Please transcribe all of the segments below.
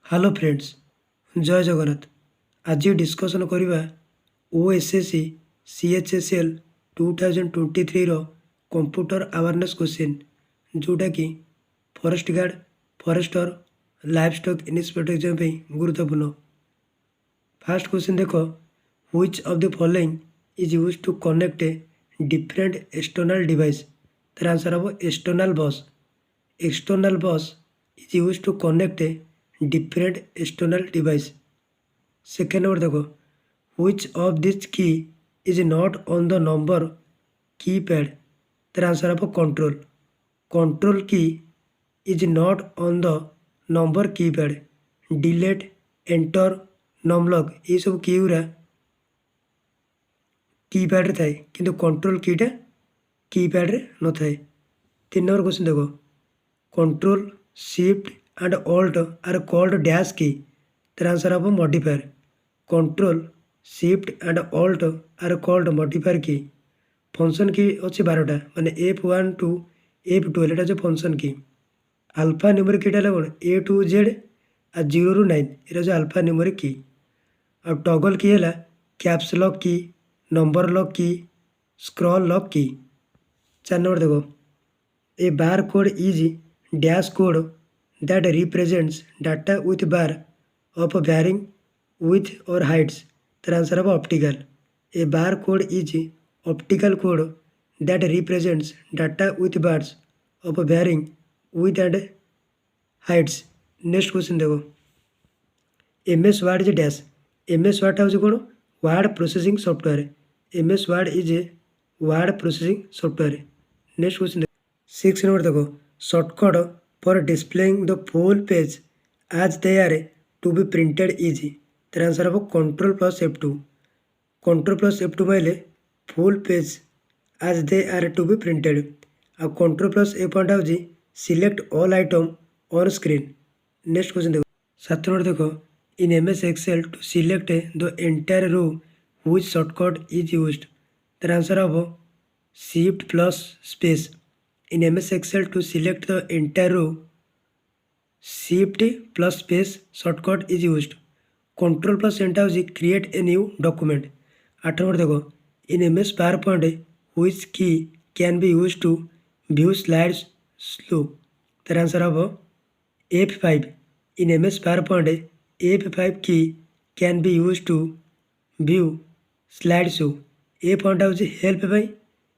Hello friends, जय जगन्नाथ। आज discussion करवा OSSC CHSL 2023 computer awareness question जोटा कि forest guard forester life stock inspector exam पे गुरुत्वपूर्ण। फास्ट क्वेश्चन देखो, which of the following is use to connect a different external device. तर answer हम external bus. External bus is used to connect a different external device. Second number देखो, which of this key is not on the number keypad। तर answer आप control. Control key is not on the number keypad. Delete enter num lock ये सब की गुरा keypad थाए किंतु control कीटा keypad न थाए। तीन नंबर क्वेश्चन देखो, control shift and alt are called dash key. तर आंसर आप modifier. Control shift and alt are called modifier key. Function key अच्छी 12टा माने F1 टू F12 एटा जो फंक्शन की। अल्फा न्यूमेरिक कीटा कौन A टू Z आ 0 रू 9 एटा जो अल्फा न्यूमेरिक की। आ टॉगल की है caps lock key, number lock key, scroll lock key. 4 number देखो, a bar code is dash code that represents data with bar of varying width or heights। तर answer है optical. A bar code is optical code that represents data with bars of varying width and heights। Next question देखो, MS word is dash. MS word हूँ कौन word processing software. MS word is a word processing software. Next question देखो, 6 number देखो, shortcut for displaying the full page as they are to be printed is। तर answer हम control plus F2। Control plus F2 माइले full page as they are to be printed। आ control plus F1 हूँ select all item on screen. Next question देखो, 7 number देखो, in MS Excel to select the entire row which shortcut is used. तर answer हम shift plus space. In MS Excel to select the entire row, Shift plus space shortcut is used। Control plus enter is create a new document। 8 number देखो, in MS PowerPoint which key can be used to view slides slow। तर answer अब F5। in MS PowerPoint F5 key can be used to view slide show। F1 हूँ help पाई,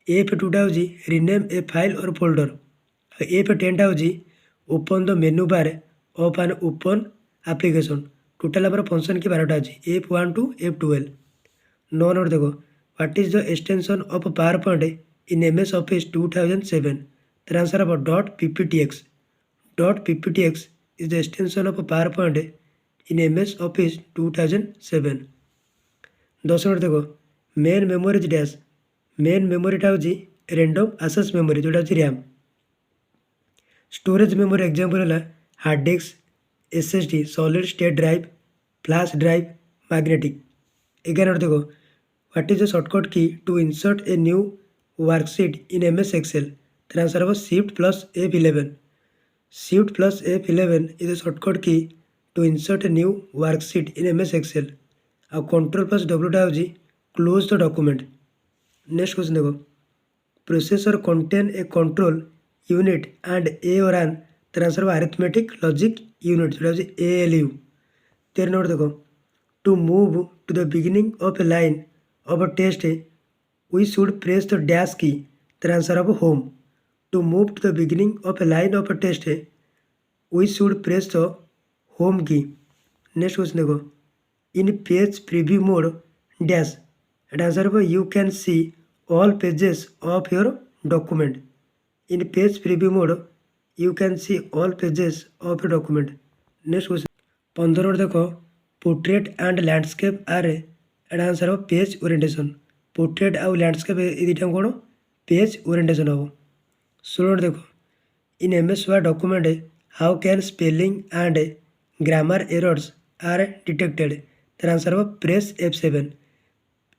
F2 हूँ rename ए file और folder, F10 हूँ open the menu bar of an open application. Total आम function की 12टा अच्छी F1 to F12। 9 number देखो, what is the extension of power point in MS office 2007। तर answer अब .pptx। .pptx is the extension of power point in MS office 2007। 10 number देखो, main memory dash. Main मेमोरीटा हूँ random access memory जोटा हूँ RAM. Storage memory example है hard disk, SSD solid state drive, flash drive, magnetic. 11 number देखो, what is the shortcut key to insert a new worksheet in MS Excel। तर answer हम shift plus F11। Shift plus F11 is the shortcut key to insert a new worksheet in MS Excel। आ control plus W हूँ close the document. Next question देखो, processor contain a control unit and ए और एन। तर answer arithmetic logic unit जो ALU। 13 number देखो, to move to the beginning of a line of a test we should press the dash key. तर answer of home. To move to the beginning of a line of a test we should press the home key. Next question देखो, in page preview mode dash. At answer of you can see all pages of your document. In page preview mode you can see all pages of your document. Next question 15 number देखो, portrait and landscape are at answer of page orientation. Portrait आउ landscape ये दुटा कौन page orientation हम। 16 number देखो, in MS word document how can spelling and grammar errors are detected. तर answer of press F7।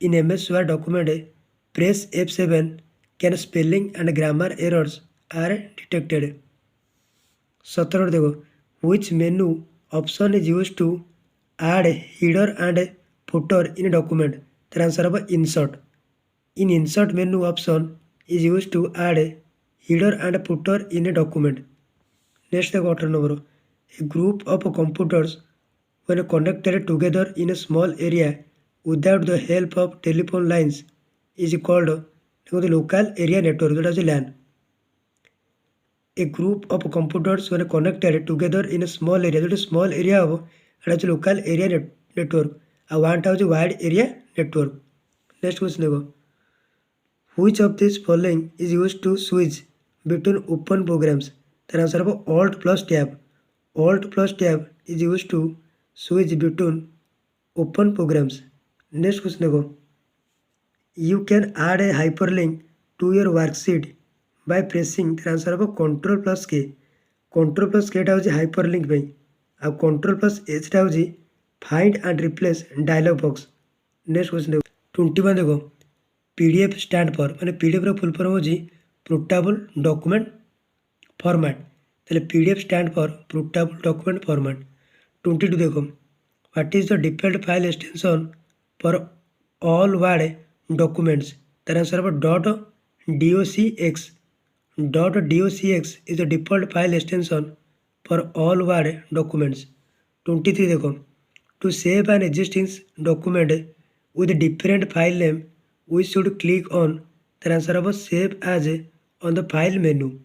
In MS word document press F7 can spelling and grammar errors are detected. 17 देखो, which menu Option is used to add header and footer in a document. The answer of insert. In insert menu, option is used to add header and footer in a document. Next, the 18 number. A group of computers when connected together in a small area without the help of telephone lines is called the local area network. That is LAN. A group of computers when connected together in a small area, that is small area of that is local area network. One is wide area network. Next question देखो. Which of these following is used to switch between open programs? The answer of Alt plus Tab. Alt plus Tab is used to switch between open programs. Next question देखो. You can add a hyperlink to your worksheet by pressing the answer of Ctrl plus K. Ctrl plus K टा होची hyperlink ପାଇଁ ଆଉ Ctrl plus H टा होची find and replace dialog box. Next question देखो 21 देखो PDF stand for माने PDF ର full form होची portable document format. ତାହେଲେ PDF stand for portable document format. 22 देखो what is the default file extension for all word documents? The answer of .docx. .docx is the default file extension for all word documents. 23 देखो to save an existing document with different file name we should click on the answer of save as on the file menu.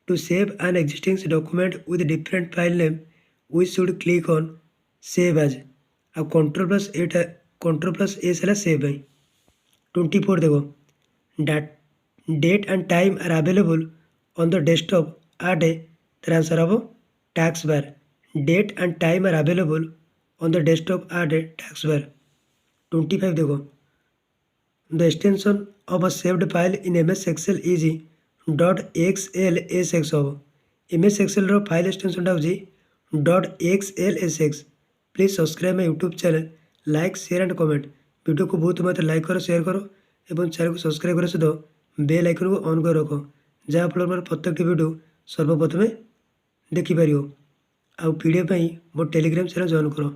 To save an existing document with different file name we should click on save as. अब Ctrl plus S है save है. 24 देखो date and time are available on the desktop at the answer of taskbar. Date and time are available on the desktop at the taskbar. 25 देखो the extension of a saved file in MS Excel is .xlsx of MS Excel row file extension टा होची .xlsx. Please subscribe my YouTube channel. Like share and comment. Video को बहुत मत like करो share करो एवं channel को subscribe कर सहित बेल आइकन को ऑन कर रख जहाँफल प्रत्येक वीडियो सर्वप्रथमे देखिपर. आउ पीडीएफ मो टेलीग्राम चैनल जॉइन करो.